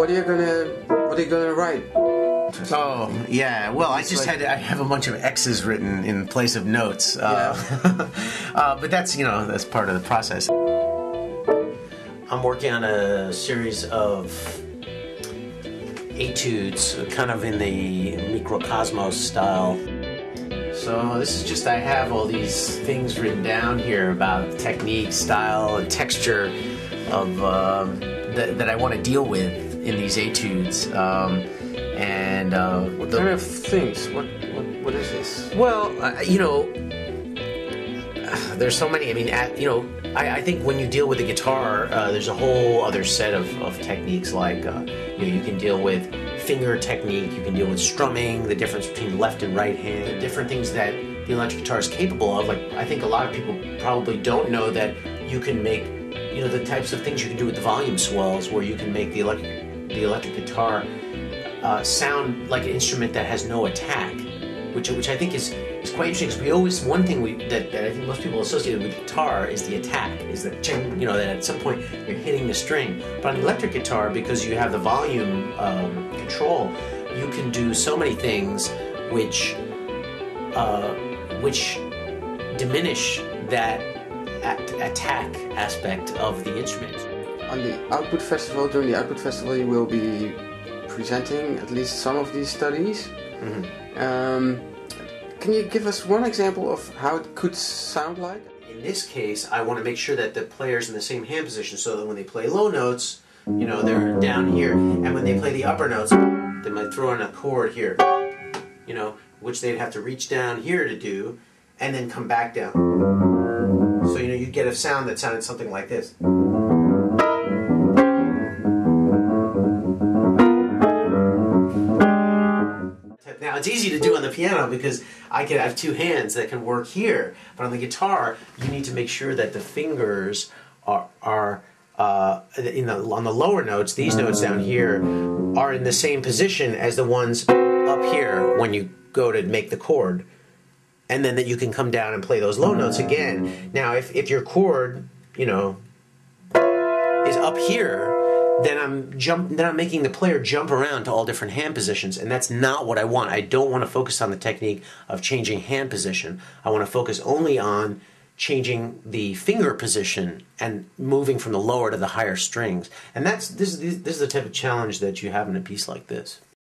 what are you gonna write? Oh, yeah. Well, I have a bunch of X's written in place of notes. But that's, that's part of the process. I'm working on a series of etudes, kind of in the microcosmos style. So this is just, I have all these things written down here about technique, style, and texture of that I want to deal with in these etudes. What kind of things? What is this? Well, there's so many. I mean, I think when you deal with the guitar, there's a whole other set of techniques. Like you can deal with finger technique, you can deal with strumming, the difference between left and right hand, the different things that the electric guitar is capable of. Like, I think a lot of people probably don't know that you can make, the types of things you can do with the volume swells, where you can make the electric guitar sound like an instrument that has no attack, which I think is quite interesting, because one thing that I think most people associate with guitar is the attack, is the ching, that at some point you're hitting the string. But on an electric guitar, because you have the volume control, you can do so many things which diminish that attack aspect of the instrument. On the Output Festival, during the Output Festival, you will be presenting at least some of these studies. Mm-hmm. Can you give us one example of how it could sound like? In this case, I want to make sure that the player's in the same hand position, so that when they play low notes, they're down here, and when they play the upper notes, they might throw in a chord here, which they'd have to reach down here to do, and then come back down. So you'd get a sound that sounded something like this. Now, it's easy to do on the piano because I have two hands that can work here, but on the guitar, you need to make sure that the fingers are on the lower notes, these notes down here, are in the same position as the ones up here when you go to make the chord, and then that you can come down and play those low notes again. Now, if your chord, is up here, then I'm making the player jump around to all different hand positions, and that's not what I want. I don't want to focus on the technique of changing hand position. I want to focus only on changing the finger position and moving from the lower to the higher strings. And this is the type of challenge that you have in a piece like this.